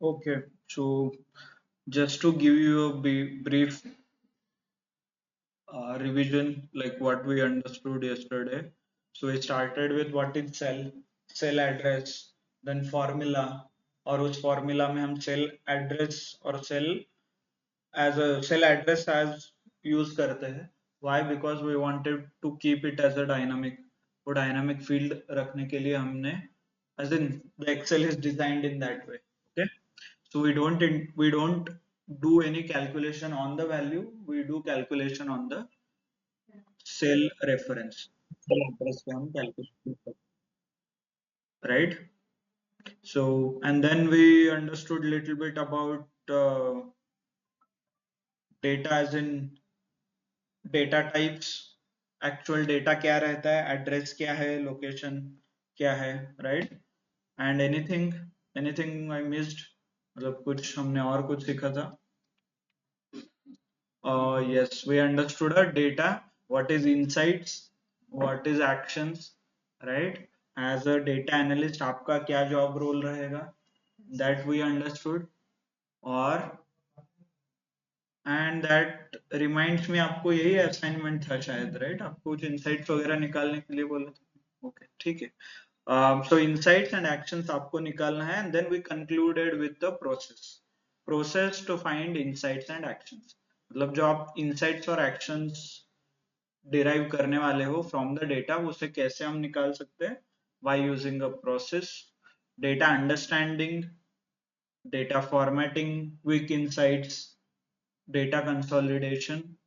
Okay, so just to give you a brief revision, like what we understood yesterday. So we started with what is cell address, then formula, और उस formula में हम cell address और cell address as use करते हैं. Why? Because we wanted to keep it as a dynamic. वो dynamic field रखने के लिए हमने, as in the Excel is designed in that way. Okay. So we don't do any calculation on the value. We do calculation on the cell reference. Cell address पे हम calculation करते हैं, right? So and then we understood little bit about data as in data types. Actual data क्या रहता है, address क्या है, location क्या है, right? And anything I missed, मतलब कुछ हमने और कुछ सीखा था. Yes, we understood our data, what is insights, what is actions, right? As a data analyst, आपका क्या job role रहेगा, that we understood. और and that reminds me, आपको यही assignment था शायद, right? आपको कुछ insights वगैरह निकालने के लिए बोला था. Okay, ठीक है. So insights and actions आपको निकालना है, and then we concluded with the process to find insights and actions. मतलब जो आप insights और actions derive करने वाले हो from the data, उसे कैसे हम निकाल सकते हैं, by using a process, data understanding, data formatting, quick insights, data consolidation,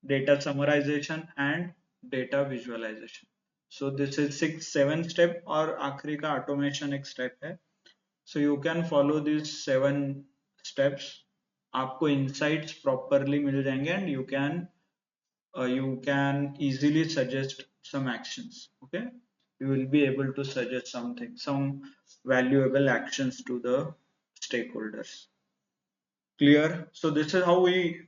data summarization and data visualization. So this is 7 step और आखिरी का automation एक step है. So you can follow these 7 steps. आपको insights properly मिल जाएंगे and you can easily suggest some actions. Okay, you will be able to suggest some valuable actions to the stakeholders. Clear? So this is how we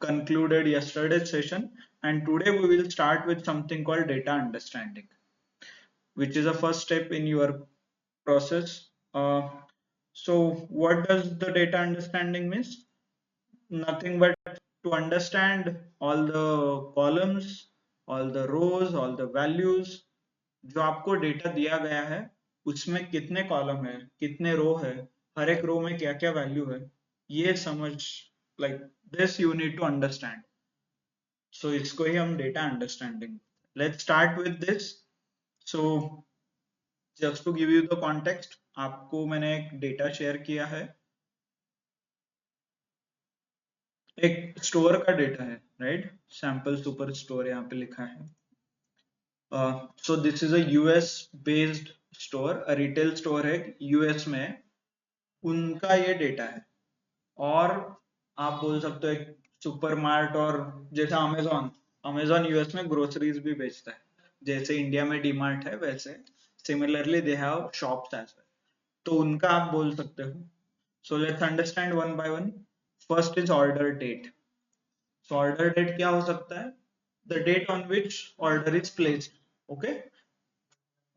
concluded yesterday's session, and today we will start with something called data understanding, which is a first step in your process. So what does the data understanding means? Nothing but to understand all the columns, all the rows, all the values. जो आपको data दिया गया है उसमें कितने column है, कितने रो है, हर एक रो में क्या क्या वैल्यू है, ये समझ, like this you need to understand. So इसको ही हम data understanding. Let's start with this. So just to give you the context, आपको मैंने एक डेटा शेयर किया है, एक स्टोर का डेटा है, राइट? सैंपल सुपर स्टोर यहाँ पे लिखा है. So this is a US based store, retail store है यूएस में, उनका ये डेटा है. और आप बोल सकते हो एक सुपरमार्ट, और जैसे अमेजोन यूएस में ग्रोसरीज भी बेचता है, जैसे इंडिया में डीमार्ट है, वैसे similarly they have shops as well. तो उनका आप बोल सकते हो. So let's understand one by one. First is order date. So order date क्या हो सकता है? The date on which order is placed. Okay,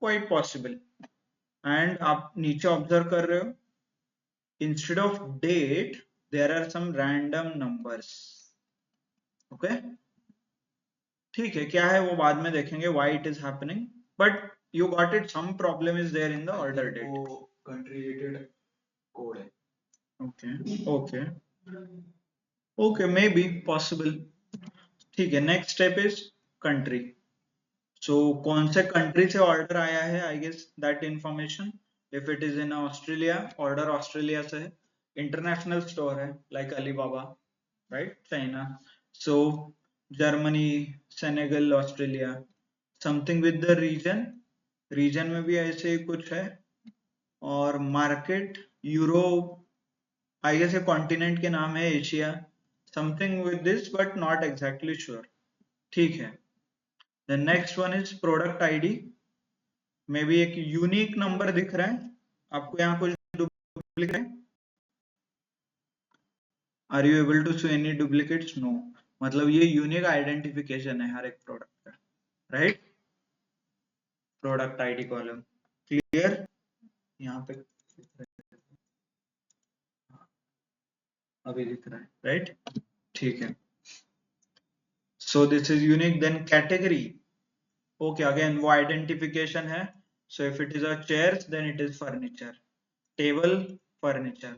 quite possible. And आप नीचे ऑब्जर्व कर रहे हो, instead of date there are some random numbers. Okay, ठीक है, क्या है वो बाद में देखेंगे, why it is happening, but you got it, some problem is there in the order date. वो country related code है. Okay, okay, maybe possible. ठीक है, next step is country. So कौन से कंट्री से ऑर्डर आया है, I guess that information. If it is in Australia, order Australia से है. इंटरनेशनल स्टोर है like Alibaba, right? China. So Germany, Senegal, Australia, something with the region. Region में भी ऐसे ही कुछ है. और मार्केट यूरोप, आई गेस ये कॉन्टिनेंट के नाम है, Asia, something with this but not exactly sure. ठीक है. The next one is product ID. May be एक यूनिक नंबर दिख रहा है आपको, यहाँ कुछ डुप्लीकेट है? Are you able to see any duplicates? No. मतलब ये यूनिक आइडेंटिफिकेशन है हर एक प्रोडक्ट का, right? Product ID column. Clear? यहाँ पे अभी दिख रहा है, राइट? ठीक है. So this is unique. Then category. Okay, again वो identification है. So if it is a chairs, then it is furniture. Table, furniture.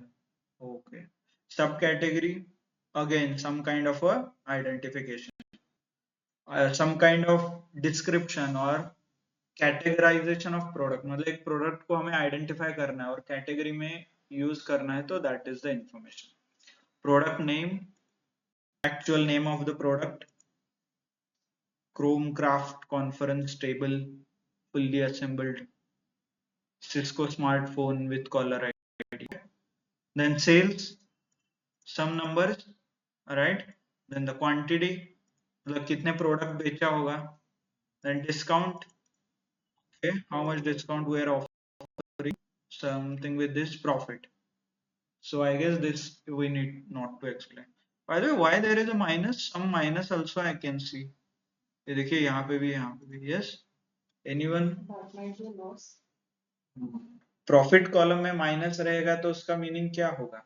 Okay. Subcategory, again some kind of a identification. Some kind of description or categorization of product. मतलब एक product को हमें identify करना है और category में use करना है तो that is the information. Product name, actual name of the product, Chromecraft conference table, fully assembled, Cisco smartphone with caller ID. Then sales, some numbers, right? Then the quantity, मतलब कितने product बेचा होगा. Then discount, okay, how much discount we are offering, something with this profit. So I guess this we need not to explain. By the way, why there is a minus? Some minus also I can see. ये देखिए यहाँ पे भी, yes. Anyone? Profit column में minus रहेगा तो उसका meaning क्या होगा?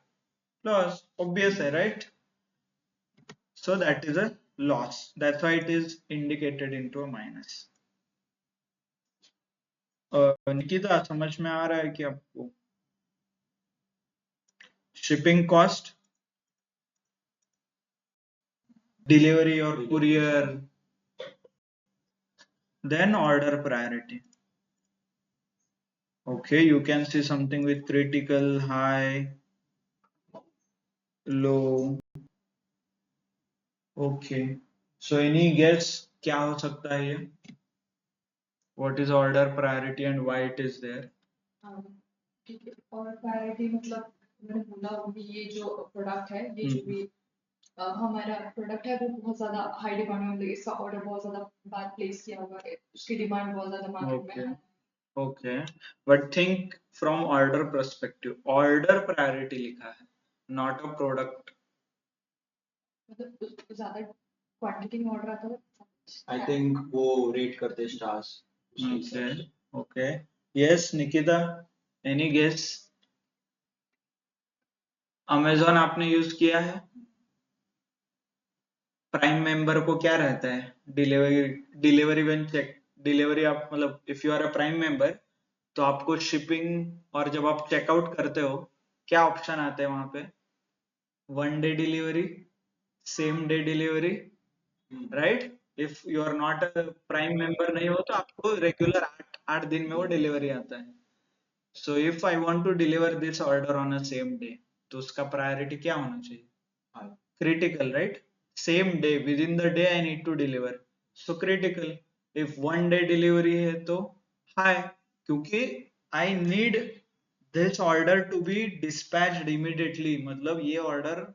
लॉस. ऑब्वियस है, right? So that is a loss. That's why it is indicated into a minus. Nikita समझ में आ रहा है कि आपको? शिपिंग कॉस्ट, डिलीवरी और courier, then order priority. Okay, you can see something with critical, high, low. Okay, so any guess क्या हो सकता है ये? What is order priority and why it is there? ठीक है. और प्रायोरिटी मतलब मैंने बोला अभी ये जो प्रोडक्ट है, ये जो भी हमारा प्रोडक्ट है वो बहुत ज्यादा हाई डिमांड में, मतलब इसका ऑर्डर बहुत ज्यादा बार प्लेस किया हुआ है, उसकी डिमांड बहुत ज्यादा मार्केट में है. Okay, but think from order perspective. Order priority लिखा है, not a product. मतलब ज्यादा क्वांटिटी में ऑर्डर आता है. I think वो रेट करते stars. Okay, okay. Yes, Nikita, any guess? Amazon आपने यूज किया है? प्राइम मेंबर को क्या रहता है? डिलीवरी व्हेन चेक, डिलीवरी आप मतलब if you are a prime member तो आपको शिपिंग और जब आप चेकआउट करते हो क्या ऑप्शन आते हैं वहां पे? 1 day delivery, same day delivery, right? If you are not a prime member नहीं हो तो आपको रेगुलर 8 दिन में वो डिलीवरी आता है. So if I want to deliver this order on a same day तो उसका प्रायोरिटी क्या होना चाहिए? Critical, right? Same day, within the day I need to deliver, so critical. If 1 day delivery है तो high, क्योंकि I need this order to be dispatched immediately. मतलब ये ऑर्डर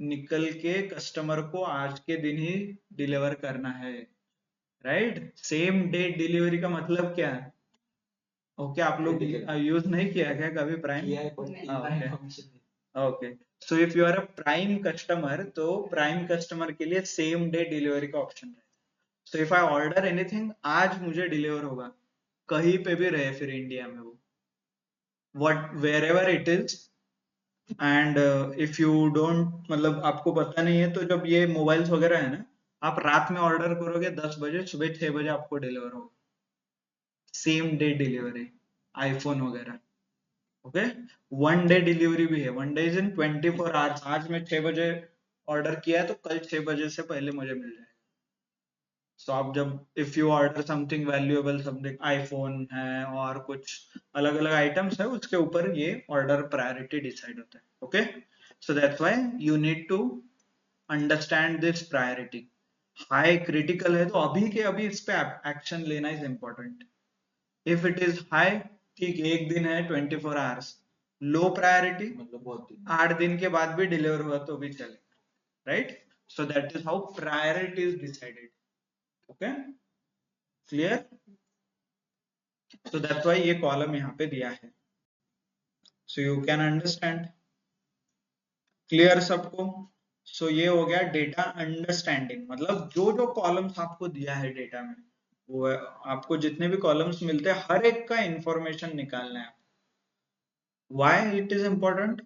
निकल के कस्टमर को आज के दिन ही डिलीवर करना है, राइट? सेम डे डिलीवरी का मतलब क्या है? ओके, आप लोग यूज नहीं किया क्या कभी prime? Okay, so if you are a prime customer तो प्राइम कस्टमर के लिए सेम डे डिलीवरी का ऑप्शन है. So if I order anything आज मुझे डिलीवर होगा, कहीं पे भी रहे फिर इंडिया में वो, what wherever it is. And if you don't, मतलब आपको पता नहीं है तो जब ये मोबाइल्स वगैरह है ना, आप रात में ऑर्डर करोगे 10 बजे, सुबह 6 बजे आपको डिलीवर होगा. सेम डे डिलीवरी, आईफोन वगैरह. ओके, 1 day डिलीवरी भी है. 1 day इज इन 24 आवर्स. आज मैं 6 बजे ऑर्डर किया है तो कल 6 बजे से पहले मुझे मिल जाएगा. सो आप जब if you order something valuable, something iPhone है और कुछ अलग अलग आइटम्स है, उसके ऊपर ये ऑर्डर प्रायोरिटी डिसाइड होता है. Okay, so that's why you need to understand this priority. High critical है तो अभी के अभी इस पे एक्शन लेना is important. If it is high, ठीक है, एक दिन है 24 आवर्स. लो प्रायोरिटी मतलब 8 दिन के बाद भी डिलीवर हुआ तो भी चलेगा, right? So that is how priority is decided. Okay, clear? So that's why ये कॉलम यहाँ पे दिया है. So you can understand. Clear सबको? सो ये हो गया डेटा अंडरस्टैंडिंग. मतलब जो जो कॉलम्स आपको दिया है डेटा में, वो आपको जितने भी कॉलम्स मिलते हैं हर एक का इंफॉर्मेशन निकालना है. Why it is important?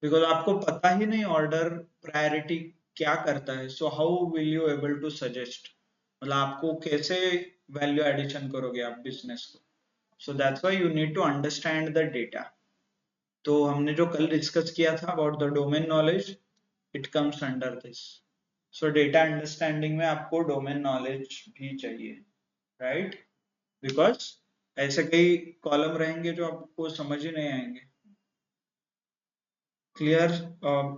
Because आपको पता ही नहीं ऑर्डर प्रायोरिटी क्या करता है, so how will you able to suggest, मतलब आपको कैसे वैल्यू एडिशन करोगे आप बिजनेस को। So that's why you need to understand the data. तो हमने जो कल डिस्कस किया था about the domain knowledge, it comes under this. So data understanding में आपको डोमेन नॉलेज भी चाहिए, राइट? बिकॉज ऐसे कई कॉलम रहेंगे जो आपको समझ ही नहीं आएंगे। Clear,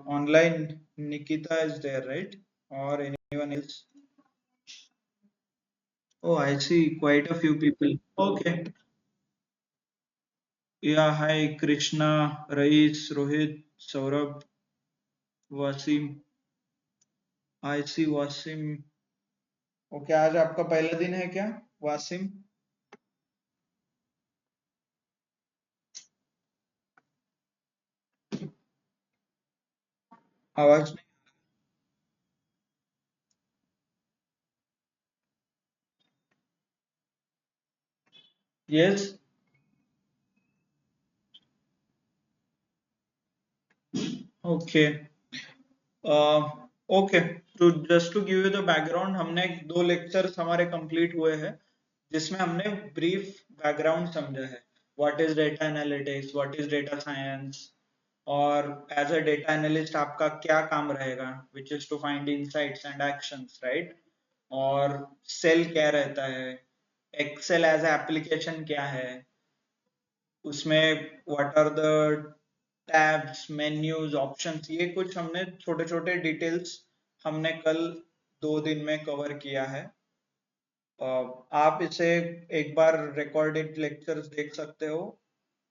online Nikita is there, right? Or anyone else? Oh, I see quite a few people. Okay. Yeah, hi Krishna, Rais, Rohit, Saurabh, Wasim. I see Wasim. Okay, आज आपका पहला दिन है क्या, वासिम? आवाज नहीं। Yes. Okay. ओके, तो just to give you the background, हमने दो लेक्चर्स हमारे कंप्लीट हुए हैं जिसमें हमने ब्रीफ बैकग्राउंड समझा है। What is data analytics, what is data science, और एज अ डेटा एनालिस्ट आपका क्या काम रहेगा, which is to find insights and actions, right? और सेल क्या रहता है, एक्सेल एज ए एप्लीकेशन क्या है, उसमें what are the tabs, menus, options, ये कुछ हमने छोटे छोटे डिटेल्स हमने कल 2 दिन में कवर किया है। आप इसे एक बार रिकॉर्डेड लेक्चर्स देख सकते हो,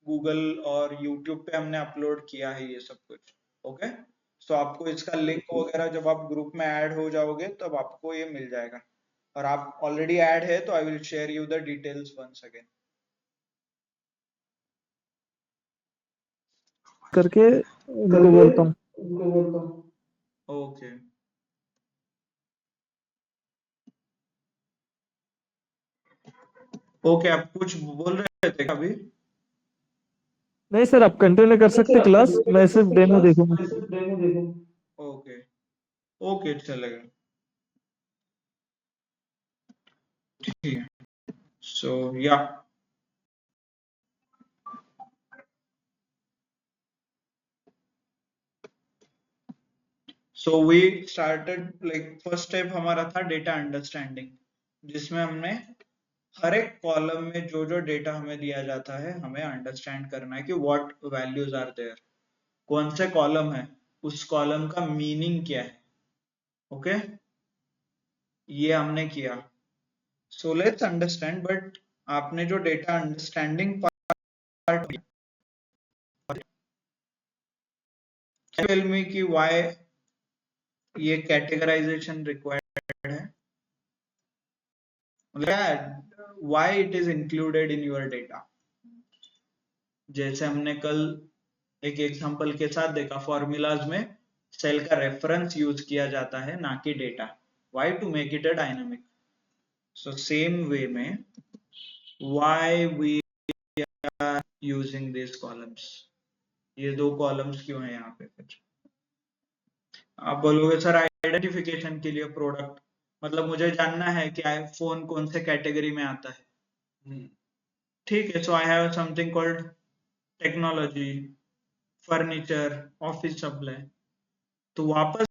गूगल और यूट्यूब पे हमने अपलोड किया है ये सब कुछ। ओके, सो आपको इसका लिंक वगैरह जब आप ग्रुप में ऐड हो जाओगे तब आपको ये मिल जाएगा, और आप ऑलरेडी ऐड है तो I will share you the details once again. करके उनको बोलता हूँ। ओके, ओके, आप कुछ बोल रहे थे अभी? नहीं सर, आप कंटिन्यू कर सकते क्लास, मैं सिर्फ डेमो देखूंगा। ओके, ओके, चलेगा, ठीक है। सो या so we started, like first step हमारा था डेटा अंडरस्टैंडिंग, जिसमें हमने हर एक कॉलम में जो जो डेटा हमें दिया जाता है हमें अंडरस्टैंड करना है कि व्हाट वैल्यूज आर देयर, कौन से कॉलम है, उस कॉलम का मीनिंग क्या है। ओके, ये हमने किया। सो लेट्स अंडरस्टैंड, बट आपने जो data understanding part, tell me कि व्हाई ये कैटेगराइजेशन रिक्वायर्ड है, why it is included in your data. जैसे हमने कल एक एग्जांपल के साथ देखा, फॉर्मूलाज में सेल का रेफरेंस यूज किया जाता है ना कि data, why, to make it a dynamic. So same way में why we are using this columns, ये दो कॉलम्स क्यों है यहाँ पे। फिर आप बोलोगे सर आइडेंटिफिकेशन के लिए, प्रोडक्ट, मतलब मुझे जानना है कि आईफोन कौन से कैटेगरी में आता है। ठीक है, so I have something called technology, furniture, office supply. तो वापस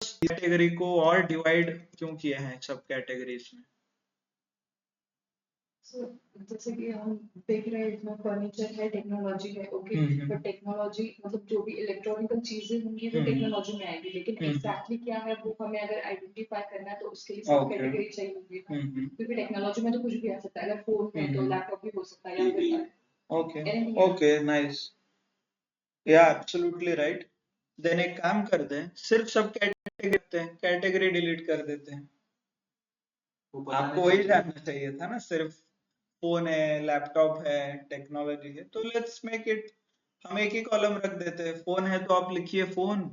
कैटेगरी को और डिवाइड क्यों किया है सब कैटेगरीज में? So, जैसे कि हम देख रहे हैं इसमें फर्नीचर है, टेक्नोलॉजी है, ओके, बट टेक्नोलॉजी मतलब जो भी इलेक्ट्रॉनिकल चीजें होंगी वो टेक्नोलॉजी में आएगी, लेकिन एग्जैक्टली क्या है वो हमें अगर आइडेंटिफाई करना है तो उसके लिए सब कैटेगरी चाहिए होगी ना, क्योंकि टेक्नोलॉजी में तो कुछ भी आ सकता है, अगर फोन है तो लैपटॉप भी हो सकता है, या फिर okay, anything else. Okay, nice, या एब्सोल्युटली राइट। देन एक काम करते हैं, सिर्फ सब कैटेगरी करते हैं, कैटेगरी डिलीट कर देते हैं। आपको वही जानना चाहिए था ना, सिर्फ फोन है, लैपटॉप है, टेक्नोलॉजी है, तो लेट्स मेक इट, हम एक ही कॉलम रख देते हैं। फोन है तो आप लिखिए फोन,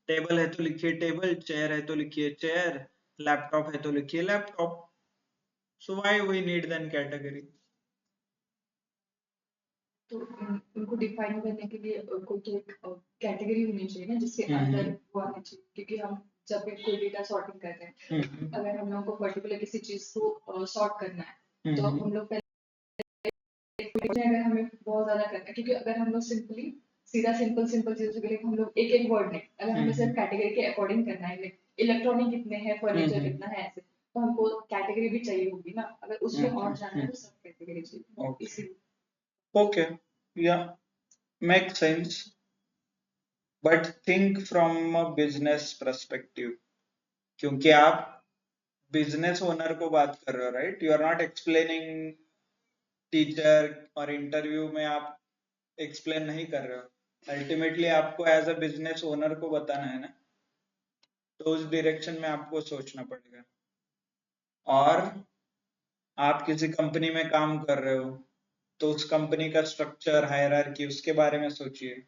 टेबल है तो लिखिए टेबल, चेयर है तो लिखिए चेयर, लैपटॉप है तो लिखिए laptop. So why we need then category? तो उनको डिफाइन करने के लिए कोई तो एक कैटेगरी होनी चाहिए ना, जिसके अंदर वो आना चाहिए, क्योंकि हम जब भी कोई डेटा सॉर्टिंग करते हैं, अगर हम लोगों को पर्टिकुलर किसी चीज को सॉर्ट करना है, तो हम लोग अगर हमें बहुत ज्यादा करना है, क्योंकि अगर हम लोग सिंपली सीधा सिंपल चीजों के लिए हम लोग एक एक वर्ड नहीं, अगर हमें सिर्फ कैटेगरी के अकॉर्डिंग करना है, इलेक्ट्रॉनिक कितने हैं, फर्नीचर कितना है, ऐसे तो हमको कैटेगरी भी चाहिए होगी ना, अगर उसमें और जाना है तो सब कैटेगरी चाहिए, इसीलिए Okay, yeah, makes sense. But think from a business perspective. क्योंकि आप बिजनेस ओनर को बात कर रहे हो, right? You are not explaining teacher, और इंटरव्यू में आप एक्सप्लेन नहीं कर रहे हो। अल्टीमेटली आपको एज अ बिजनेस ओनर को बताना है ना, तो उस डायरेक्शन में आपको सोचना पड़ेगा। और आप किसी कंपनी में काम कर रहे हो, तो उस कंपनी का स्ट्रक्चर, हायरार्की, उसके बारे में सोचिए।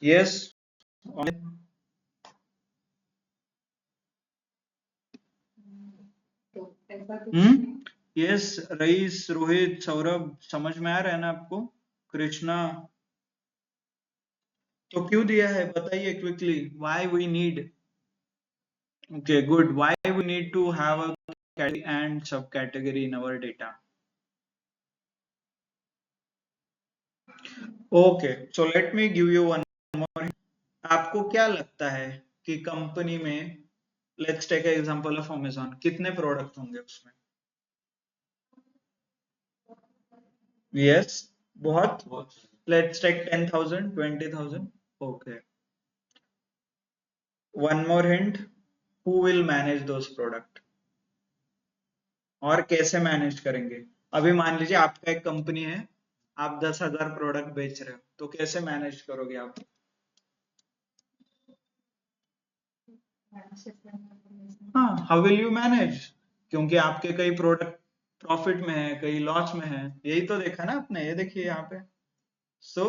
यस, तो ऐसा कुछ यस, रईस, रोहित, सौरभ, समझ में आ रहा है ना आपको? कृष्णा, तो क्यों दिया है बताइए quickly. Why we need, okay, good, why we need to have a category and subcategory in our data? Okay, so let me give you one more. आपको क्या लगता है कि कंपनी में, let's take example of Amazon, कितने product होंगे उसमें? Yes, बहुत। Let's take 10,000, 20,000। Okay, one more hint, who will manage those product, और कैसे मैनेज करेंगे? अभी मान लीजिए आपका एक कंपनी है, आप 10,000 प्रोडक्ट बेच रहे हो, तो कैसे मैनेज करोगे आप? हाँ, हाउ विल यू मैनेज? क्योंकि आपके कई प्रोडक्ट प्रॉफिट में है, कई लॉस में है, यही तो देखा ना आपने, ये देखिए यहाँ पे। सो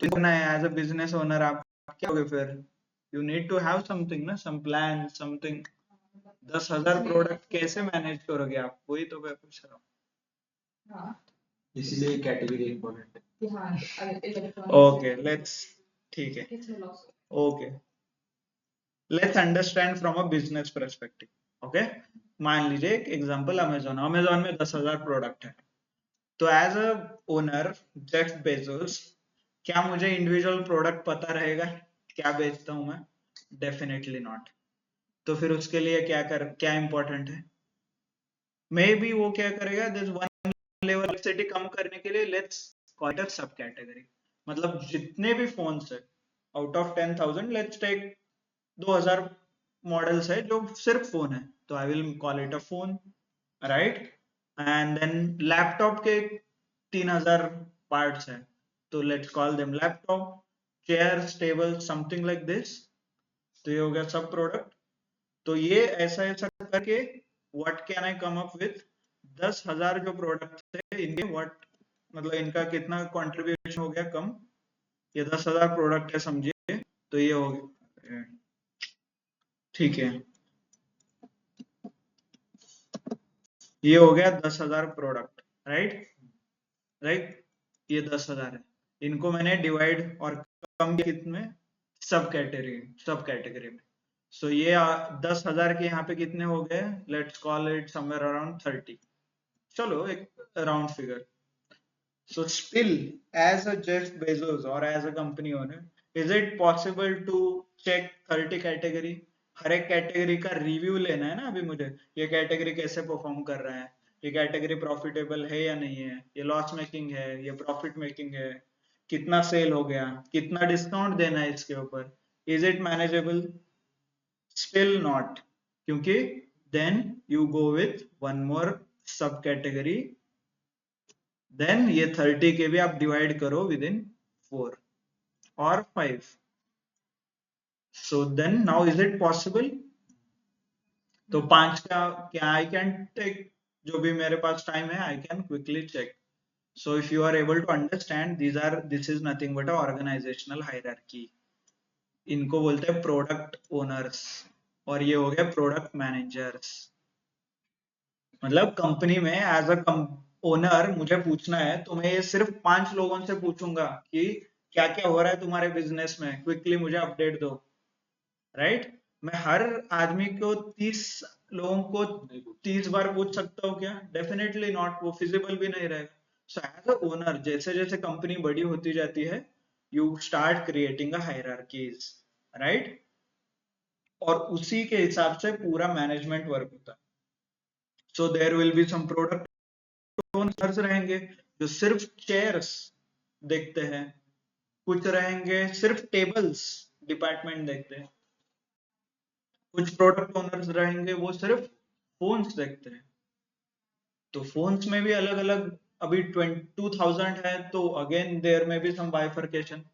तो करना है एज अ बिजनेस ओनर, आप क्या करोगे फिर? You need to have something ना, सम प्लान, समथिंग। 10,000 प्रोडक्ट कैसे मैनेज करोगे आप? वही तो मैं पूछ रहा हूँ। इसलिए कैटेगरी इम्पोर्टेंट है। ओके, लेट्स, ठीक है, okay, let's understand from a business perspective. Okay, मान लीजिए एक एग्जांपल, अमेज़न में 10,000 प्रोडक्ट है, तो as a owner Jeff Bezos, क्या मुझे इंडिविजुअल प्रोडक्ट पता रहेगा क्या बेचता हूं मैं? Definitely not. तो फिर उसके लिए क्या इंपॉर्टेंट है? मे बी वो क्या करेगा, दिस वन लेवल कॉम्प्लेक्सिटी कम करने के लिए, लेट्स कॉल इट अ सब कैटेगरी। मतलब जितने भी फोन्स है, out of 10,000 let's take 2,000 models है जो सिर्फ फोन है, तो I will call it a phone, right? And then laptop के 3,000 पार्ट्स है, तो let's call them laptop, chairs, table, something like this. तो ये हो गया सब प्रोडक्ट। तो ये ऐसा ऐसा करके what can I come up with? 10,000 जो प्रोडक्ट है इनके व्हाट, मतलब इनका कितना कंट्रीब्यूशन हो गया कम? ये 10,000 प्रोडक्ट है समझिए, तो ये हो गया, ठीक है, ये हो गया 10,000 प्रोडक्ट, राइट, ये 10,000 है। इनको मैंने डिवाइड और कम कितने सब कैटेगरी में। सो ये 10,000 के यहाँ पे कितने हो गए? Let's call it somewhere around 30, चलो एक round figure. So still, as a Jeff Bezos or as a company owner, is it possible to check 30 category? हर एक कैटेगरी का रिव्यू लेना है ना अभी मुझे, ये कैटेगरी कैसे परफॉर्म कर रहा है, ये कैटेगरी प्रॉफिटेबल है या नहीं है, ये लॉस मेकिंग है, ये प्रॉफिट मेकिंग है, कितना सेल हो गया, कितना डिस्काउंट देना है इसके ऊपर, is it manageable? Still not, क्योंकि then you go with one more sub category, then ये 30 के भी आप डिवाइड करो विद इन 4 और 5, so then now is it possible? तो 5 का क्या आई कैन टेक, जो भी मेरे पास टाइम है I can quickly check. So if you are able to understand, this is nothing but a organisational hierarchy. इनको बोलते हैं प्रोडक्ट ओनर्स, और ये हो गया प्रोडक्ट मैनेजर्स। मतलब कंपनी में एज अ ओनर मुझे पूछना है तो मैं ये सिर्फ 5 लोगों से पूछूंगा कि क्या क्या हो रहा है तुम्हारे बिजनेस में, क्विकली मुझे अपडेट दो, राइट? मैं हर आदमी को 30 लोगों को 30 बार पूछ सकता हूँ क्या? डेफिनेटली नॉट, वो फिजिबल भी नहीं रहेगा। सो एज अ ओनर जैसे जैसे कंपनी बड़ी होती जाती है, you start creating a hierarchies, right? और उसी के हिसाब से पूरा मैनेजमेंट वर्क होता है। So there will be some product owners रहेंगे जो सिर्फ चेयर्स देखते हैं, कुछ रहेंगे सिर्फ टेबल्स डिपार्टमेंट देखते हैं, कुछ प्रोडक्ट ओनर्स रहेंगे वो सिर्फ फोन्स देखते हैं। तो फोन्स में भी अलग अलग, अभी 2000 है तो again there may be some bifurcation,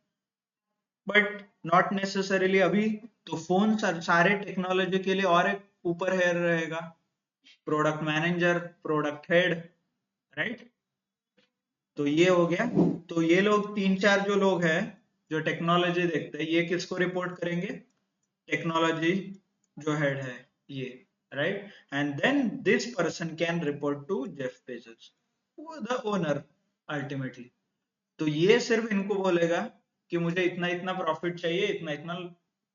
but not necessarily अभी। तो फोन सारे टेक्नोलॉजी के लिए और एक ऊपर हेयर रहेगा, product manager, product head, right? तो ये हो गया। तो ये लोग 3-4 जो लोग हैं जो टेक्नोलॉजी देखते हैं, ये किसको रिपोर्ट करेंगे? टेक्नोलॉजी जो हेड है ये, right? And then this person can report to Jeff Bezos, the owner ultimately. तो ये सिर्फ इनको बोलेगा कि मुझे इतना इतना प्रॉफिट चाहिए, इतना इतना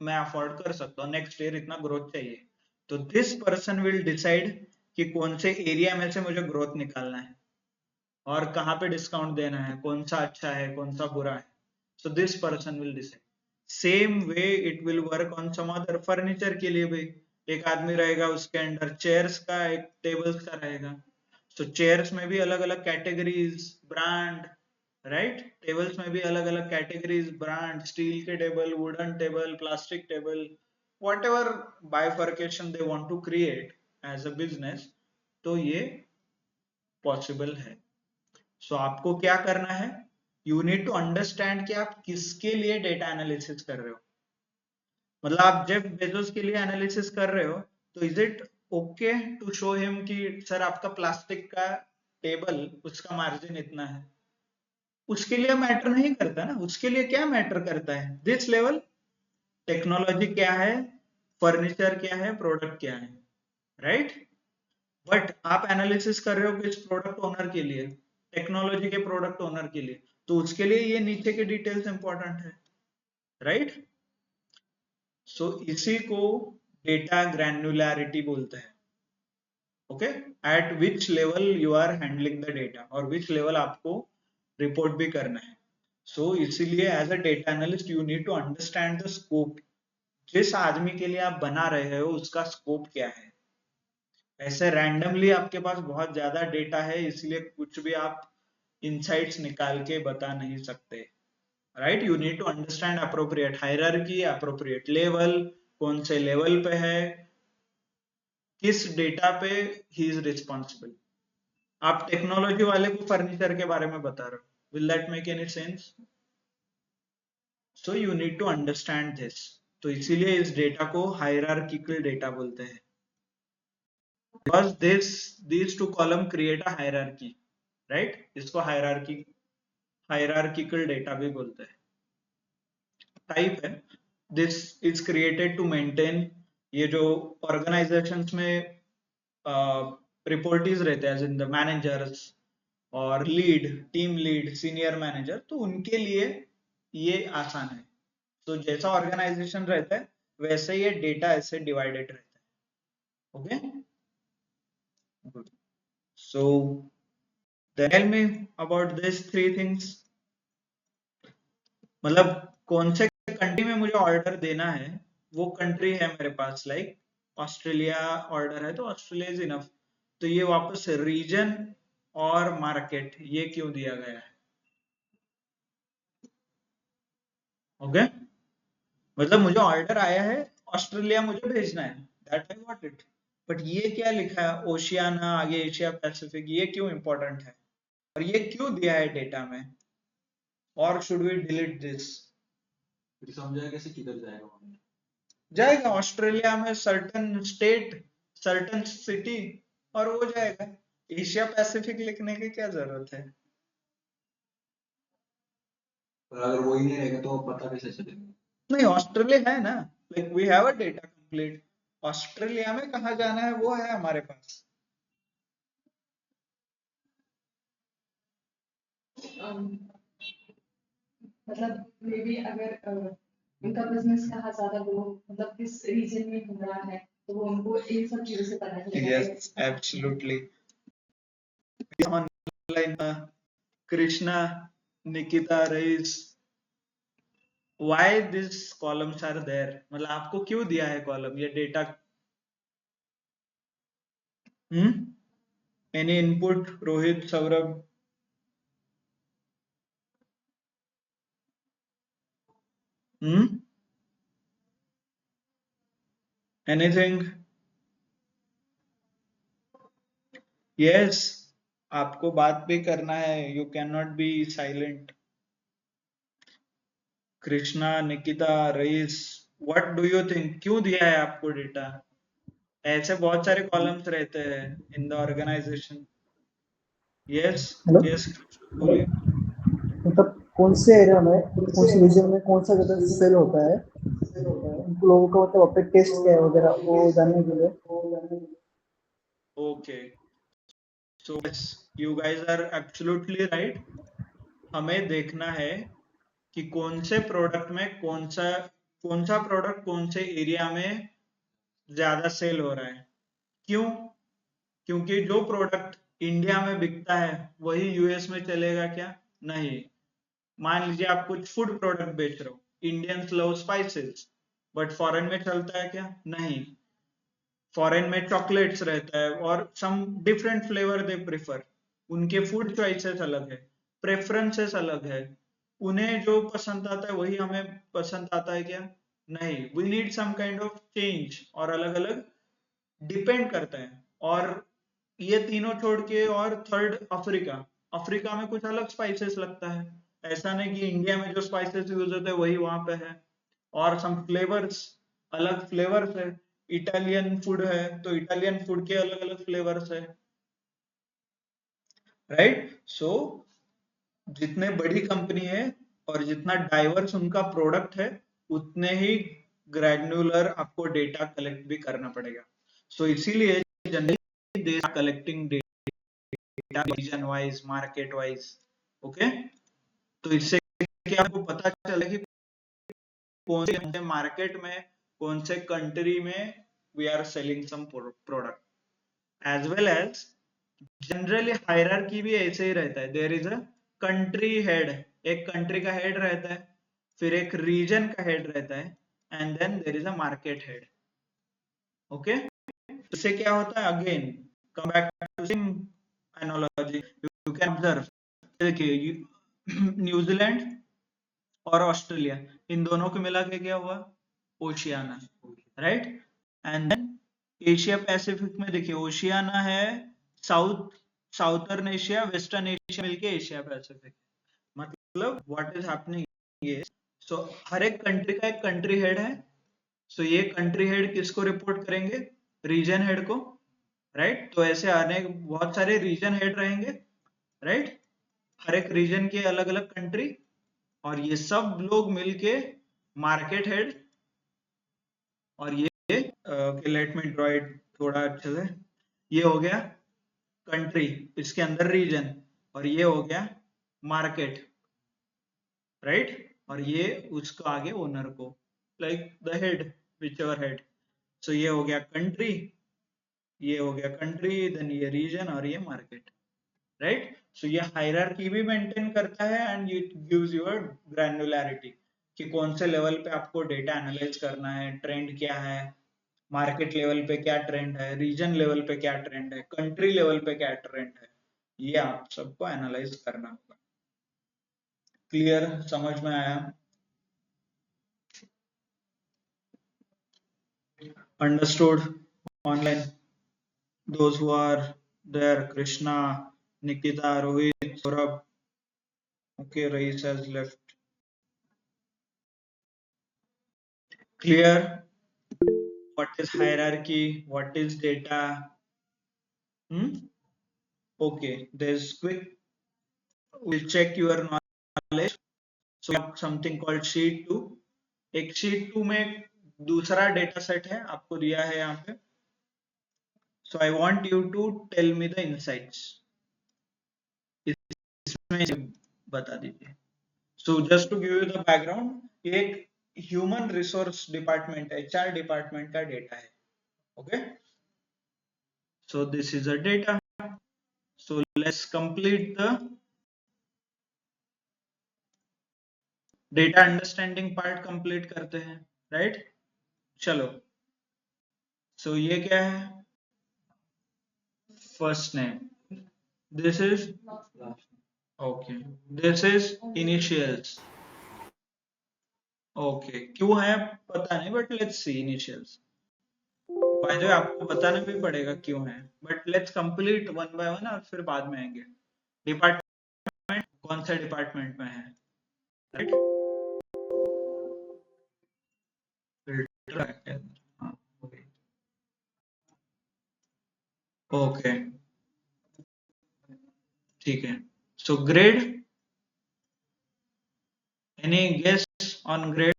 मैं अफोर्ड कर सकता हूँ, नेक्स्ट ईयर इतना ग्रोथ चाहिए। तो दिस पर्सन विल डिसाइड कि कौन से एरिया में से मुझे ग्रोथ निकालना है और कहाँ पे डिस्काउंट देना है, कौन सा अच्छा है कौन सा बुरा है। So this person will decide. Same way it will work on some other furniture के लिए भी, एक आदमी रहेगा उसके अंडर चेयर्स का, एक टेबल्स का रहेगा। सो चेयर्स में भी अलग अलग कैटेगरीज, ब्रांड, राइट? टेबल्स में भी अलग अलग कैटेगरीज, ब्रांड, स्टील के table, wooden table, plastic table, whatever bifurcation they want to create as a business, तो ये पॉसिबल है। सो आपको क्या करना है? यू नीड टू अंडरस्टैंड कि आप किसके लिए डेटा एनालिसिस कर रहे हो। मतलब आप जेफ बेजोस के लिए एनालिसिस कर रहे हो तो is it okay to show him कि सर आपका प्लास्टिक का टेबल, उसका मार्जिन इतना है? उसके लिए मैटर नहीं करता ना। उसके लिए क्या मैटर करता है? दिस लेवल, टेक्नोलॉजी क्या है, फर्नीचर क्या है, प्रोडक्ट क्या है, राइट? बट आप एनालिसिस कर रहे हो किस प्रोडक्ट ओनर के लिए? टेक्नोलॉजी के प्रोडक्ट ओनर के लिए। तो उसके लिए ये नीचे के डिटेल्स इंपॉर्टेंट है, राइट? सो इसी को डेटा ग्रैन्युलैरिटी बोलते हैं। Okay, at which level you are handling the data और विच लेवल आपको रिपोर्ट भी करना है। सो इसीलिए as a data analyst you need to understand the scope. जिस आदमी के लिए आप बना रहे हो उसका स्कोप क्या है। ऐसे रैंडमली आपके पास बहुत ज्यादा डेटा है इसलिए कुछ भी आप इनसाइट्स निकाल के बता नहीं सकते, right? You need to understand appropriate hierarchy, appropriate level, कौन से लेवल पे है, किस डेटा पे ही इज रिस्पॉन्सिबल। आप टेक्नोलॉजी वाले को फर्नीचर के बारे में बता रहे हो, will that make any sense? So you need to understand this. तो इसीलिए इस डेटा को हायरार्किकल डेटा बोलते हैं, because these two column create a hierarchy, right? इसको हायरार्किकल डेटा भी बोलते हैं। टाइप है, this is created to maintain, ये जो ऑर्गेनाइजेशंस में रिपोर्टीज रहते हैं इन द मैनेजर्स और lead, team lead, senior manager, तो उनके लिए ये आसान है। तो जैसा ऑर्गेनाइजेशन रहता है वैसे ये डेटा ऐसे डिवाइडेड रहता है। Okay, good. So tell me about these three things। मतलब कौन से कंट्री में मुझे ऑर्डर देना है, वो कंट्री है मेरे पास, लाइक ऑस्ट्रेलिया ऑर्डर है तो ऑस्ट्रेलिया इज इनफ। तो ये वापस रीजन और मार्केट ये क्यों दिया गया है? ओके, मतलब मुझे ऑर्डर आया है, ऑस्ट्रेलिया मुझे भेजना है, that I got it. But ये क्या लिखा है, ओशियाना, आगे एशिया पैसिफिक, ये क्यों इंपॉर्टेंट है और ये क्यों दिया है डेटा में? और शुड वी डिलीट दिस? फिर समझाया कैसे किधर जाएगा? जाएगा ऑस्ट्रेलिया में सर्टन स्टेट, सर्टन सिटी, और वो जाएगा। एशिया पैसिफिक लिखने की क्या जरूरत है? पर अगर वो ही नहीं रहेगा तो पता कैसे चलेगा? नहीं, ऑस्ट्रेलिया है ना, like we have a data complete. Australia में कहाँ जाना है वो है हमारे पास। मतलब मे बी अगर उनका बिजनेस कहाँ ज्यादा वो मतलब किस रीजन में हो रहा है तो वो उनको इन सब चीजों से पता चलेगा। Yes, absolutely. Online, Krishna, Nikita, Reis. Why these columns are there? मतलब आपको क्यों दिया है कॉलम ये data? Any input, Rohit, Saurabh? Anything? Yes, आपको बात भी करना है. You cannot be silent. Krishna, Nikita, Rais, what do you think? क्यों दिया है आपको डेटा? ऐसे बहुत सारे कॉलम्स रहते हैं in the organisation. Yes, hello, yes, बोलिए. मतलब कौन से एरिया में कौन से रीजन में कौन सा ज़्यादा सेल होता है उन लोगों का मतलब अपने टेस्ट क्या है वगैरह वो जानने के लिए. Okay, so you guys are absolutely right. हमें देखना है कि कौन से प्रोडक्ट में कौन सा प्रोडक्ट कौन से एरिया में ज्यादा सेल हो रहा है. क्यों? क्योंकि जो प्रोडक्ट इंडिया में बिकता है वही यूएस में चलेगा क्या? नहीं. मान लीजिए आप कुछ फूड प्रोडक्ट बेच रहे हो, Indians love spices, but foreign में चलता है क्या? नहीं. फॉरेन में चॉकलेट्स रहता है और some different flavour they prefer. उनके फूड चॉइसेस अलग है, प्रेफरेंसेस अलग है. उन्हें जो पसंद आता है वही हमें पसंद आता है क्या? नहीं. We need some kind of change और अलग अलग डिपेंड करता है. और ये तीनों छोड़ के और थर्ड अफ्रीका. अफ्रीका में कुछ अलग स्पाइसेस लगता है. ऐसा नहीं कि इंडिया में जो स्पाइसेस यूज होते हैं वही वहां पे है. और सम फ्लेवर्स, अलग फ्लेवर्स है. इटालियन फूड है तो इटालियन फूड के अलग अलग फ्लेवर्स है. राइट. सो जितने बड़ी कंपनी है और जितना डाइवर्स उनका प्रोडक्ट है उतने ही ग्रैन्युलर आपको डेटा कलेक्ट भी करना पड़ेगा. सो इसीलिए generally they are collecting data region wise, market wise. Okay, तो इससे क्या आपको पता चले कि कौन से मार्केट में, कौन से कंट्री में we are selling some product. As well as generally hierarchy भी ऐसे ही रहता है. There is a country head, एक कंट्री का हेड रहता है, फिर एक रीजन का हेड रहता है, and then there is a market head. Okay, इससे क्या होता है? Again come back to same analogy. You can observe, देखिए न्यूजीलैंड और ऑस्ट्रेलिया, इन दोनों को मिला के क्या हुआ? Oceania. Right. And then Asia Pacific में देखिए ओशियाना है, साउथर्न एशिया, वेस्टर्न एशिया मिलके एशिया पैसिफिक. मतलब व्हाट इज हैपनिंग ये. सो हर एक कंट्री का एक कंट्री हेड है. सो ये कंट्री हेड किसको रिपोर्ट करेंगे? रीजन हेड को. राइट. तो ऐसे अनेक बहुत सारे रीजन हेड रहेंगे. राइट. हर एक रीजन के अलग अलग कंट्री, और ये सब लोग मिलके मार्केट हेड. और ये लेट मी ड्रॉ इट थोड़ा अच्छे से. ये हो गया कंट्री, इसके अंदर रीजन, और ये हो गया मार्केट. राइट. और ये उसको आगे ओनर को, like the head, whichever head. So ये हो गया कंट्री, ये हो गया कंट्री, देन ये रीजन और ये मार्केट. राइट. सो ये हायरार्की भी मेंटेन करता है and it gives you a granularity कि कौन से लेवल पे आपको डेटा एनालाइज करना है, ट्रेंड क्या है, मार्केट लेवल पे क्या ट्रेंड है, रीजन लेवल पे क्या ट्रेंड है, कंट्री लेवल पे क्या ट्रेंड है. ये आप सबको एनालाइज करना होगा. क्लियर? समझ में आया? Understood? Online, those who are there, Krishna, Nikita, Rohit, Saurabh. Okay, Rais has left. Clear? What is hierarchy? What is data? Okay, there's quick. We'll check your knowledge. So something called sheet 2. एक sheet 2 में दूसरा data set है, आपको दिया है यहाँ पे. So I want you to tell me the insights. इसमें बता दीजिए। So just to give you the background, एक human resource department HR department का डेटा है। Okay, so this is a data. So let's complete the data understanding part complete करते हैं, right? चलो, so ये क्या है? First name, this is okay, this is initials. Okay, क्यों है पता नहीं, but let's see initials. By the way आपको बताना भी पड़ेगा क्यों है, but let's complete one by one और फिर बाद में आएंगे। डिपार्टमेंट कौन सा डिपार्टमेंट में है, राइट? फिल्टर, ओके, ठीक है। So grade, any guess on grade?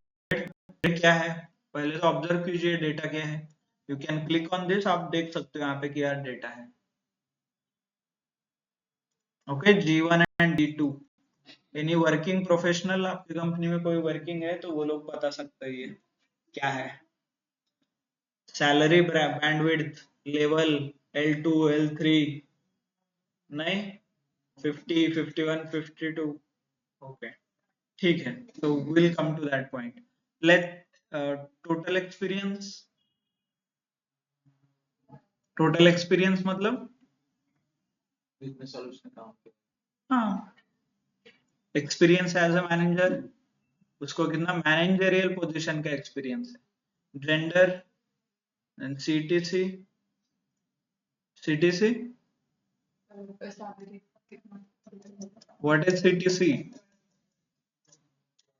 क्या है पहले तो ऑब्जर्व कीजिए डेटा क्या है। You can click on this, आप देख सकते हो यहाँ पे क्या डेटा है। Okay, G1 and D2। Any working professional, आपकी कंपनी में कोई वर्किंग है तो वो लोग बता सकते हैं ये क्या है। Salary bandwidth level L2 L3 नहीं, 50 51 52। ओके, ठीक है, so we'll come to that point. Let total experience मतलब, बिजनेस सॉल्यूशन काम के हाँ, एक्सपीरियंस एज अ मैनेजर, उसको कितना मैनेजरियल पोजीशन का एक्सपीरियंस है। जेंडर एंड CTC, salary कितना? What is CTC?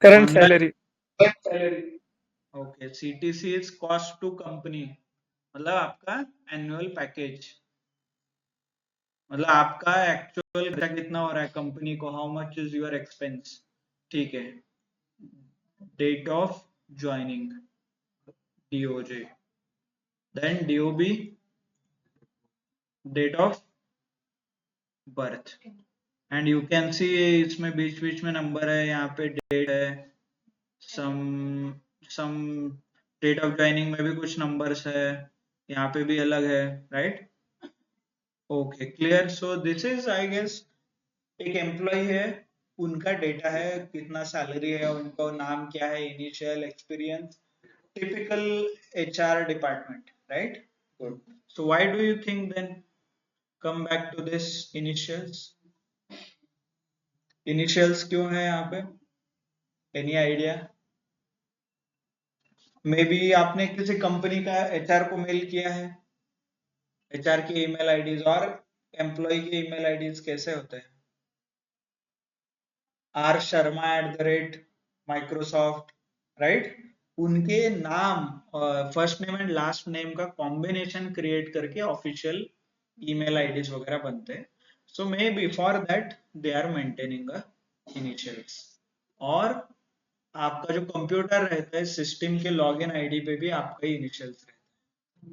current online salary. Okay, CTC is cost to company, मतलब आपका एनुअल पैकेज, मतलब आपका एक्चुअल खर्चा कितना हो रहा है कंपनी को, how much is your expense. ठीक है, date of joining DOJ, then DOB date of birth, and you can see इसमें बीच बीच में नंबर है, यहाँ पे डेट है, सम डेट ऑफ ज्वाइनिंग में भी कुछ नंबर्स है, यहाँ पे भी अलग है, right? Okay, clear. So this is I guess एक एम्प्लॉय है, उनका डेटा है, कितना सैलरी है, उनका नाम क्या है, initial experience, typical HR department, right? Good. So why do you think then, come back to this initials क्यों है यहाँ पे? Any idea? मे बी आपने किसी कंपनी का HR को मेल किया है, HR की ईमेल आईडीज और एम्प्लॉय की ईमेल आईडीज कैसे होते हैं? rsharma@microsoft, right? उनके नाम, first name and last name का कॉम्बिनेशन क्रिएट करके ऑफिशियल ईमेल आईडीज वगैरह बनते हैं। So may be for that they are maintaining initials. और आपका जो कंप्यूटर रहता है, सिस्टम के लॉगिन आईडी पे भी आपका ही इनिशियल्स रहता है।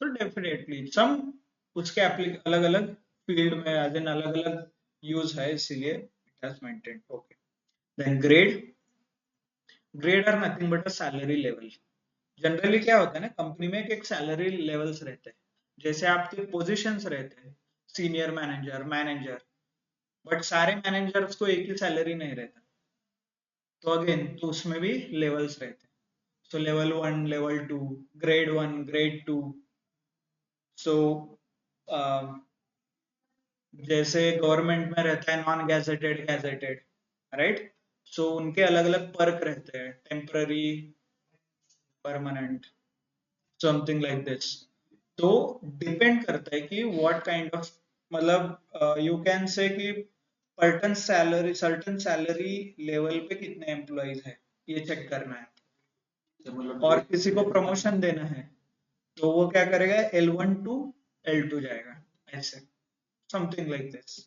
सो डेफिनेटली सम उसके अलग अलग फील्ड में एज एन अलग अलग यूज है, इसीलिए it has maintained. Okay, then grade are nothing but a salary level. Generally क्या होता है ना, कंपनी में एक सैलरी लेवल्स रहते हैं, जैसे आपके पोजीशंस रहते हैं, सीनियर मैनेजर, बट सारे मैनेजर्स को एक ही सैलरी नहीं रहता, तो अगेन तो उसमें भी लेवल्स रहते हैं। सो लेवल 1, लेवल 2, ग्रेड 1, ग्रेड 2। सो जैसे गवर्नमेंट में रहता है नॉन गैजेटेड, गैजेटेड, राइट? सो उनके अलग अलग पर्क रहते हैं, temporary, permanent, something like this. तो डिपेंड करता है कि व्हाट काइंड ऑफ, मतलब यू कैन से कि सर्टन सैलरी लेवल पे कितने एम्प्लॉइज है, ये चेक करना है। मतलब और किसी को प्रमोशन देना है तो वो क्या करेगा, L1 टू L2 जाएगा, ऐसे समथिंग लाइक दिस।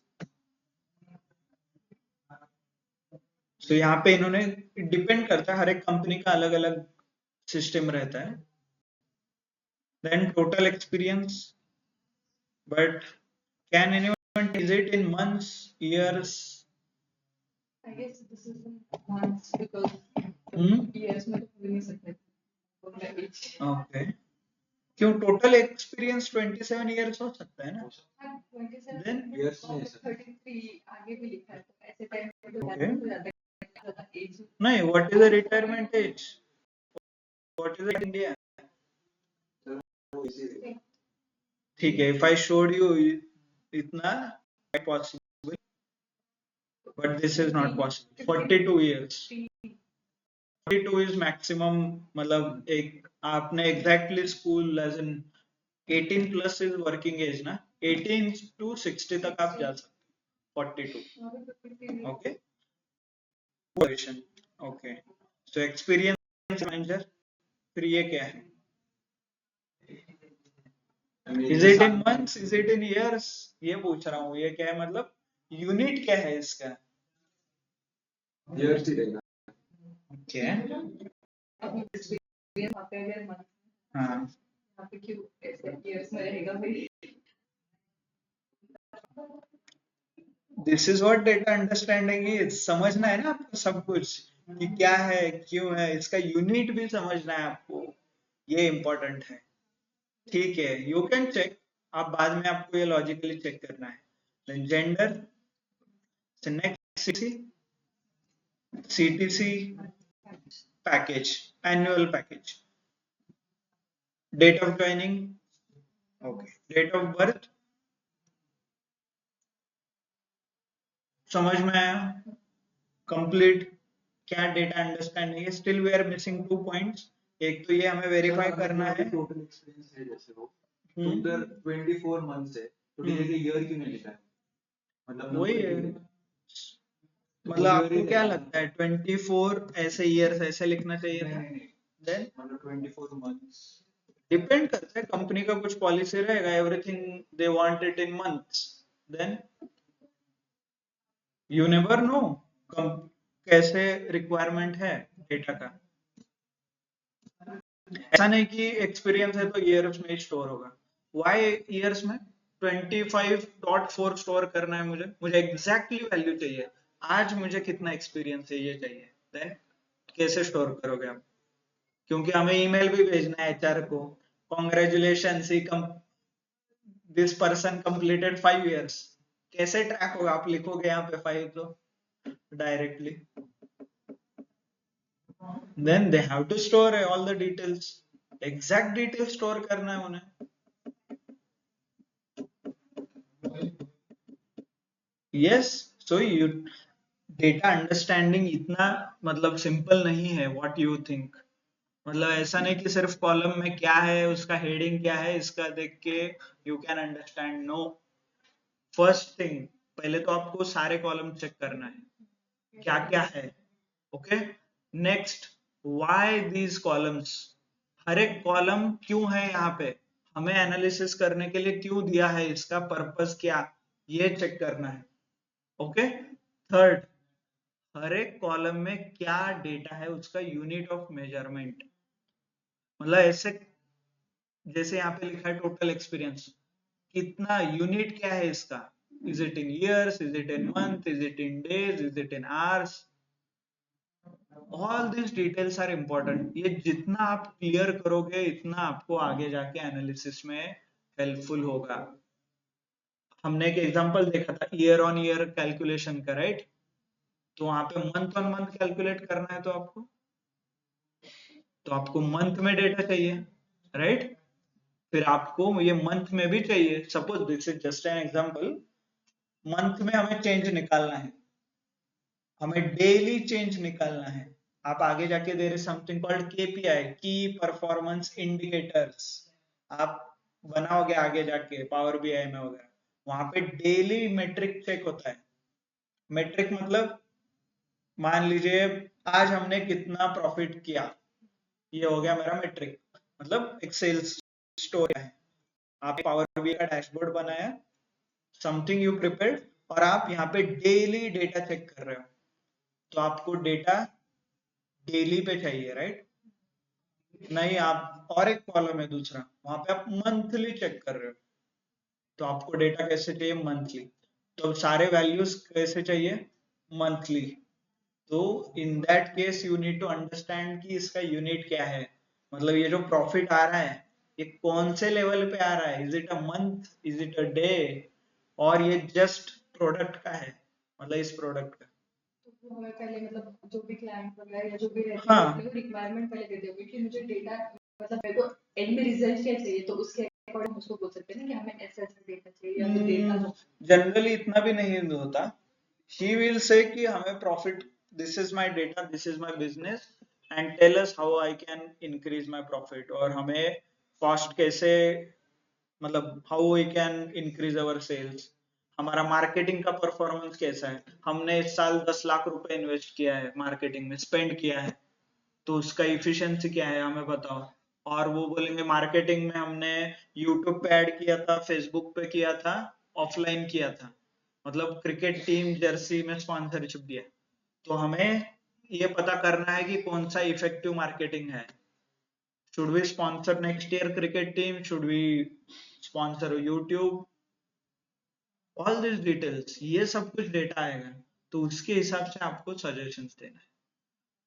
तो यहाँ पे इन्होंने, डिपेंड करता है, हर एक कंपनी का अलग अलग सिस्टम रहता है। Then total experience, but can anyone tease it in months, years? I guess this is in months because years में तो हो नहीं सकते बोलना age ओके क्यों टोटल एक्सपीरियंस 27 इयर्स हो सकता है ना 27 Then years में है सर। 33 आगे भी लिखा है तो ऐसे टाइम पे तो Okay. ज़्यादा एज नहीं what is the retirement age what is India ठीक है इफ आई शोड यू इतना possible but this is not possible 42 years 42 is maximum मतलब एक आपने exactly school age in 18 plus is working age ना 18 to 60 तक आप जा सकते 42 okay question okay so experience manager फिर ये क्या है is it in months is it in years ये पूछ रहा हूँ ये क्या है मतलब यूनिट क्या है इसका years ही रहेगा। क्या है अभी एक्सपीरियंस वहाँ पे अगर month हाँ यहाँ पे क्यों ऐसे years में रहेगा भाई this is what data understanding is समझना है ना आपको सब कुछ कि क्या है क्यों है इसका यूनिट भी समझना है आपको ये इंपॉर्टेंट है ठीक है यू कैन चेक आप बाद में आपको ये लॉजिकली चेक करना है gender next CTC package annual package date of joining okay date of birth समझ में आया कंप्लीट क्या डेटा अंडरस्टैंडिंग है still we are missing 2 points एक तो ये हमें वेरीफाई करना है टोटल एक्सपीरियंस है जैसे वो तो उधर 24 मंथ्स है तो डीए के ईयर क्यों नहीं लिखा है मतलब वही है मतलब आपको क्या लगता है 24 ऐसे ईयर्स ऐसे लिखना चाहिए था देन मतलब 24 मंथ्स डिपेंड करता है कंपनी का कुछ पॉलिसी रहेगा everything they want it in months then you never know कैसे रिक्वायरमेंट है डेटा का ऐसा नहीं कि एक्सपीरियंस है तो ईयर्स में स्टोर होगा व्हाई ईयर्स में 25.4 स्टोर करना है मुझे एग्जैक्टली वैल्यू चाहिए आज मुझे कितना एक्सपीरियंस है ये चाहिए देन कैसे स्टोर करोगे आप क्योंकि हमें ईमेल भी भेजना है एचआर को congratulation this person completed 5 years कैसे ट्रैक होगा आप लिखोगे यहाँ पे 5 तो directly then they have to store all the details exact details store करना है उन्हें yes so you data understanding इतना मतलब सिंपल नहीं है what you think मतलब ऐसा नहीं कि सिर्फ कॉलम में क्या है उसका हेडिंग क्या है इसका देख के you can understand no first thing पहले तो आपको सारे कॉलम चेक करना है क्या क्या है okay next why these columns हर एक कॉलम क्यों है यहाँ पे हमें एनालिसिस करने के लिए क्यों दिया है इसका पर्पस क्या ये चेक करना है ओके थर्ड हर एक कॉलम में क्या डेटा है उसका यूनिट ऑफ मेजरमेंट मतलब ऐसे जैसे यहाँ पे लिखा है टोटल एक्सपीरियंस कितना यूनिट क्या है इसका is it in years is it in month is it in days is it in hours all these details are important ये जितना आप क्लियर करोगे इतना आपको आगे जाके एनालिसिस में हेल्पफुल होगा हमने एक एग्जांपल देखा था ईयर ऑन ईयर कैलकुलेशन का राइट तो वहां पे मंथ ऑन मंथ कैलकुलेट करना है तो आपको मंथ में डेटा चाहिए राइट फिर आपको ये मंथ में भी चाहिए suppose this is just an example month में हमें चेंज निकालना है हमें डेली चेंज निकालना है आप आगे जाके there is something called KPI की परफॉर्मेंस इंडिकेटर्स आप बनाओगे आगे जाके पावर बीआई में वगैरह वहां पे डेली मेट्रिक चेक होता है मेट्रिक मतलब मान लीजिए आज हमने कितना प्रॉफिट किया ये हो गया मेरा मेट्रिक मतलब एक सेल्स स्टोर है आप पावर बीआई का डैशबोर्ड बनाया समथिंग यू प्रिपेयर्ड और आप यहाँ पे डेली डेटा चेक कर रहे हो तो आपको डेटा डेली पे चाहिए राइट नहीं आप और एक कॉलम है दूसरा वहां पे आप मंथली चेक कर रहे हो तो आपको डेटा कैसे चाहिए मंथली तो सारे वैल्यूज कैसे चाहिए मंथली तो in that case you need to understand कि इसका यूनिट क्या है, मतलब ये जो प्रॉफिट आ रहा है ये कौन से लेवल पे आ रहा है, is it a month, is it a day, और ये जस्ट प्रोडक्ट का है, मतलब इस प्रोडक्ट का। तो वो हमें पहले मतलब जो भी क्लाइंट वगैरह या जो भी रहते हाँ। हैं अपने को रिक्वायरमेंट पहले देते होंगे कि मुझे डेटा मतलब मेरे को एंड में रिजल्ट क्या चाहिए, तो उसके अकॉर्डिंग उसको बोल सकते हैं ना कि हमें ऐसा ऐसा डेटा चाहिए या तो डेटा हो। जनरली इतना भी नहीं होता, he will say कि हमें profit, this is my data, this is my business and tell us how I can increase my profit, और हमें cost कैसे, मतलब how we can increase our sales, हमारा मार्केटिंग का परफॉर्मेंस कैसा है, हमने इस साल 10 लाख रुपए इन्वेस्ट किया है मार्केटिंग में, स्पेंड किया है, तो उसका इफिशिएंसी क्या है हमें बताओ। और वो बोलेंगे मार्केटिंग में हमने यूट्यूब पे ऐड किया था, फेसबुक पे किया था, ऑफलाइन किया था, मतलब क्रिकेट टीम जर्सी में स्पॉन्सरशिप दिया, तो हमें ये पता करना है कि कौन सा इफेक्टिव मार्केटिंग है। Should we sponsor next year cricket team, should we sponsor YouTube, all this details, ये सब कुछ डेटा आएगा, तो उसके हिसाब से आपको सजेशंस देना है।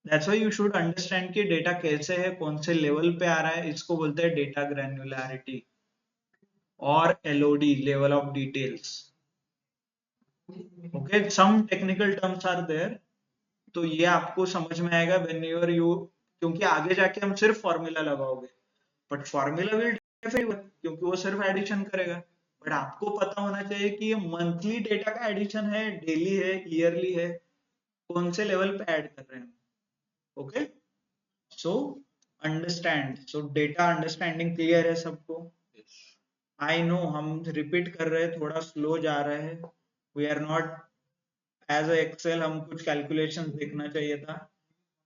That's why you should understand कि डेटा कैसे है, कौन से लेवल पे आ रहा है, इसको बोलते हैं डेटा ग्रैन्युलैरिटी और LOD, level of details. Okay, some technical terms are there, तो ये आपको समझ में आएगा व्हेन यू, क्योंकि आगे जाके हम सिर्फ फॉर्मूला लगाओगे, बट फॉर्मूला विल क्योंकि वो सिर्फ एडिशन करेगा, बट आपको पता होना चाहिए कि ये मंथली डेटा का एडिशन है, डेली है, ईयरली है, कौन से लेवल पे ऐड कर रहे हैं। ओके, सो अंडरस्टैंड, सो डेटा अंडरस्टैंडिंग क्लियर है सबको? आई नो हम रिपीट कर रहे हैं, थोड़ा स्लो जा रहे हैं, we are not as Excel, हम कुछ कैलकुलेशंस देखना चाहिए था,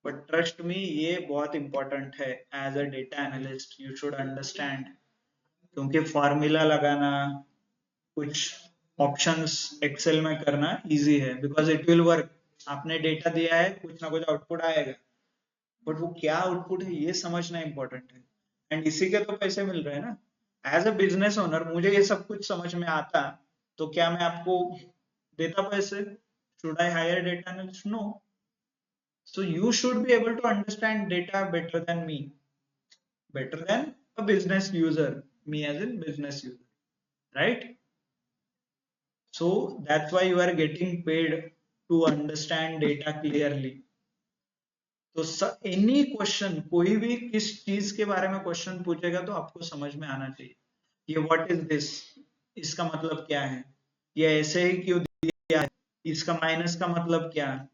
बट ट्रस्ट मी ये बहुत इंपॉर्टेंट है, as a data analyst you should understand, क्योंकि फॉर्मूला लगाना, कुछ ऑप्शंस एक्सेल में करना इजी है, बिकॉज इट विल वर्क, आपने डेटा दिया है, कुछ ना कुछ आउटपुट आएगा, बट वो क्या आउटपुट है ये समझना इंपॉर्टेंट है, एंड इसी के तो पैसे मिल रहे हैं ना। एज अ बिजनेस ओनर मुझे ये सब कुछ समझ में आता, तो क्या मैं आपको देता पैसे? Should I hire data analyst? No. So you should be able to understand data better than me, better than a business user, me as in business user, right? So that's why you are getting paid to understand data clearly. तो any question, कोई भी किस चीज के बारे में question पूछेगा तो आपको समझ में आना चाहिए, ये व्हाट इज दिस, इसका मतलब क्या है, ये ऐसे ही क्यों दिया है, इसका माइनस का मतलब क्या है,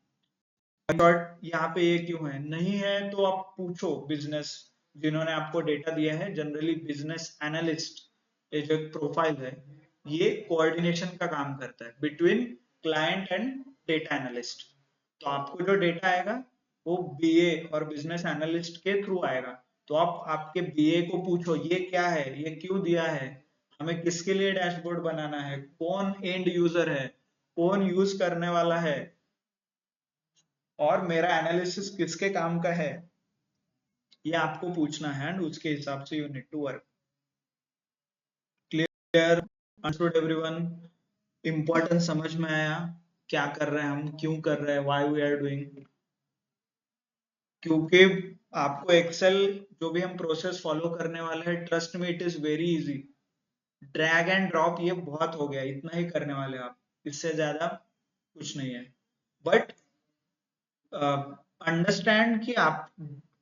यहाँ पे ये क्यों है, नहीं है तो आप पूछो बिजनेस, जिन्होंने आपको डेटा दिया है, जनरली बिजनेस एनालिस्ट, ये जो प्रोफाइल है ये कोऑर्डिनेशन का काम करता है between client and data analyst, तो आपको जो डेटा आएगा वो बीए और बिजनेस एनालिस्ट के थ्रू आएगा, तो आप आपके बीए को पूछो ये क्या है, ये क्यों दिया है, हमें किसके लिए डैशबोर्ड बनाना है, कौन एंड यूजर है, कौन यूज करने वाला है, और मेरा एनालिसिस किसके काम का है, ये आपको पूछना है, एंड उसके हिसाब से you need to work. Clear? Understood everyone? Important समझ में आया, क्या कर रहे हैं हम, क्यों कर रहे हैं, व्हाई वी आर डूइंग, क्योंकि आपको एक्सेल जो भी हम प्रोसेस फॉलो करने वाले हैं, ट्रस्ट में it is very easy, drag and drop ये बहुत हो गया, इतना ही करने वाले आप, इससे ज्यादा कुछ नहीं है, बट अंडरस्टैंड कि आप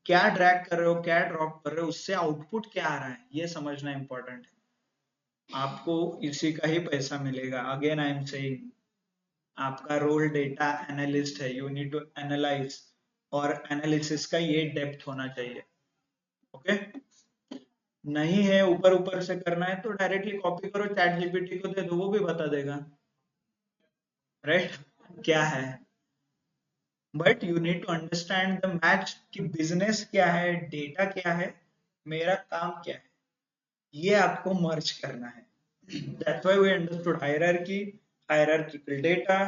क्या ड्रैग कर रहे हो, क्या ड्रॉप कर रहे हो, उससे आउटपुट क्या आ रहा है, ये समझना इंपॉर्टेंट है, आपको इसी का ही पैसा मिलेगा। अगेन आई एम सेइंग, आपका रोल डेटा एनालिस्ट है, यू नीड टू एनालाइज, और एनालिसिस का ये डेप्थ होना चाहिए। ओके, नहीं है ऊपर ऊपर से करना है तो डायरेक्टली कॉपी करो, चैट जीपीटी को दे दो, वो भी बता देगा, राइट? क्या है, but you need to understand the match कि बिजनेस क्या है, डेटा क्या है, मेरा काम क्या है, ये आपको मर्ज करना है। That's why we understood hierarchy, hierarchical data,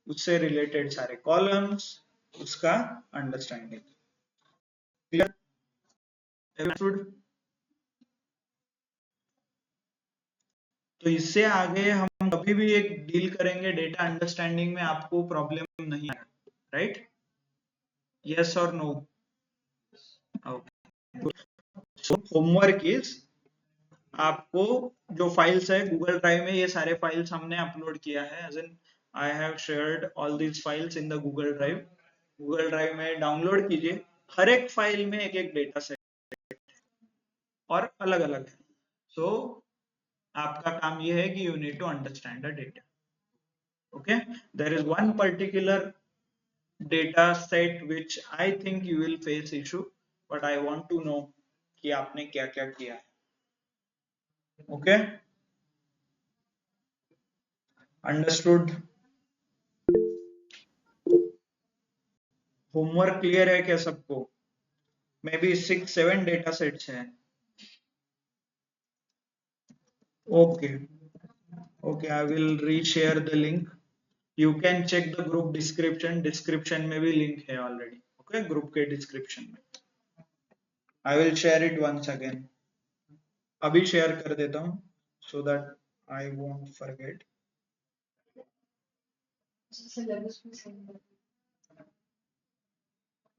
उससे रिलेटेड सारे कॉलम्स, उसका अंडरस्टैंडिंग। क्लियर? अंडरस्टूड? तो इससे आगे हम कभी भी एक डील करेंगे डेटा अंडरस्टैंडिंग में, आपको प्रॉब्लम नहीं आएगा, right? Yes or no? Okay. So homework is आपको जो फाइल्स है गूगल ड्राइव में, ये सारे फाइल्स हमने अपलोड किया है, as in I have shared all these files in the Google drive. Google drive में डाउनलोड कीजिए, हर एक फाइल में एक एक डेटा सेट और अलग अलग है। सो आपका काम ये है कि you need to understand the data. Okay, there is one particular data set which I think you will face issue, but I want to know कि आपने क्या क्या किया है। Okay, understood? होमवर्क क्लियर है क्या सबको? मे बी 6-7 डेटा सेट्स हैं। Okay okay, I will reshare the link. You can check the group description, description में भी लिंक है ऑलरेडी। ओके, ग्रुप के डिस्क्रिप्शन में I will share it once again. अभी शेयर कर देता हूँ so that I won't forget.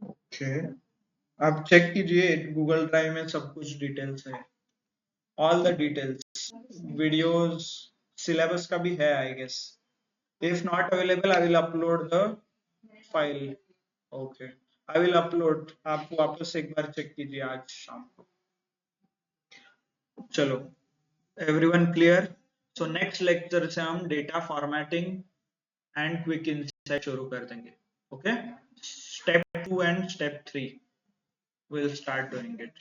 Okay, आप चेक कीजिए, गूगल ड्राइव में सब कुछ डिटेल्स है, all the details, videos, syllabus का भी है I guess. If not available I will upload the file. Okay, I will upload, आप वापस एक बार चेक कीजिए आज शाम को। चलो, everyone clear? So next lecture से हम data formatting and quick insight शुरू कर देंगे। Okay, step 2 and step 3 will start doing it.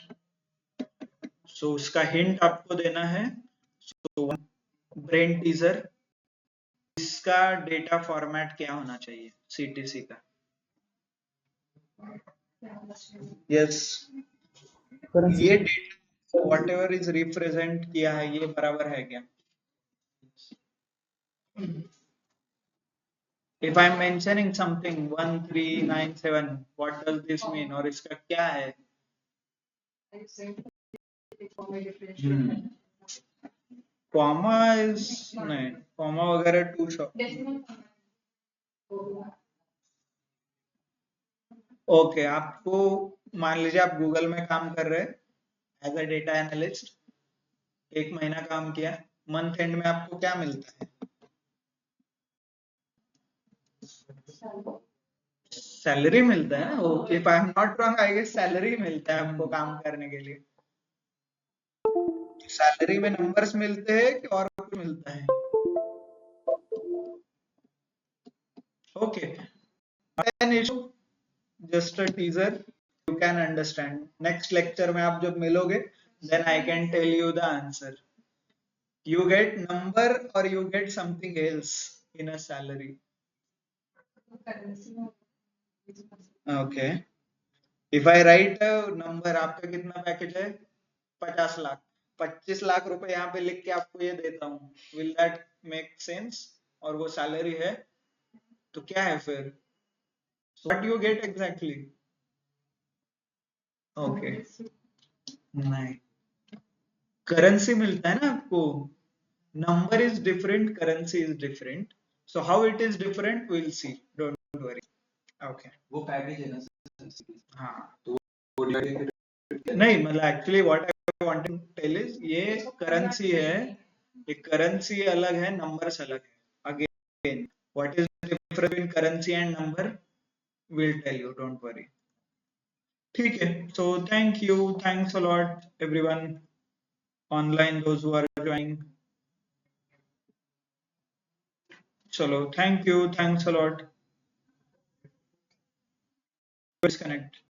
So उसका हिंट आपको देना है। सो ब्रेन टीजर, इसका डेटा फॉर्मेट क्या होना चाहिए सीटीसी का? यस, करेंसी ये डेटा व्हाटएवर इज रिप्रेजेंट किया है ये बराबर है क्या? If I am mentioning something 1397, what does this mean, और इसका क्या है? कॉमा इज नहीं, कॉमा वगैरह टू शॉर्ट। ओके, आपको मान लीजिए आप गूगल में काम कर रहे हैं एज अ डेटा एनालिस्ट, 1 महीना काम किया, मंथ एंड में आपको क्या मिलता है? सैलरी मिलता है ना? If I am not wrong I guess salary मिलता है आपको काम करने के लिए। सैलरी में नंबर्स मिलते हैं कि और कुछ मिलता है? Okay, an issue, just a teaser, you can understand. Next lecture में आप जब मिलोगे then I can tell you the answer. You get number or you get something else in a salary? Okay. If I write a number, आपका कितना package है? 50 लाख। 25 लाख रुपए यहाँ पे लिख के आपको ये देता हूँ, will that make sense? और वो सैलरी है तो क्या है फिर? So what you get exactly? Okay. नहीं, करेंसी मिलता है ना आपको। Number is different, currency is different. So how it is different, we'll see. Don't worry. Okay. वो पैकेज है ना सर? हाँ, तो वो नहीं मतलब actually what I want to tell is ये करेंसी है, ये करेंसी अलग है, नंबर्स अलग है। Again what is the difference between currency and number, will tell you, don't worry. ठीक है, so thank you, thanks a lot everyone online, those who are joining. चलो, thank you, thanks a lot. Disconnect.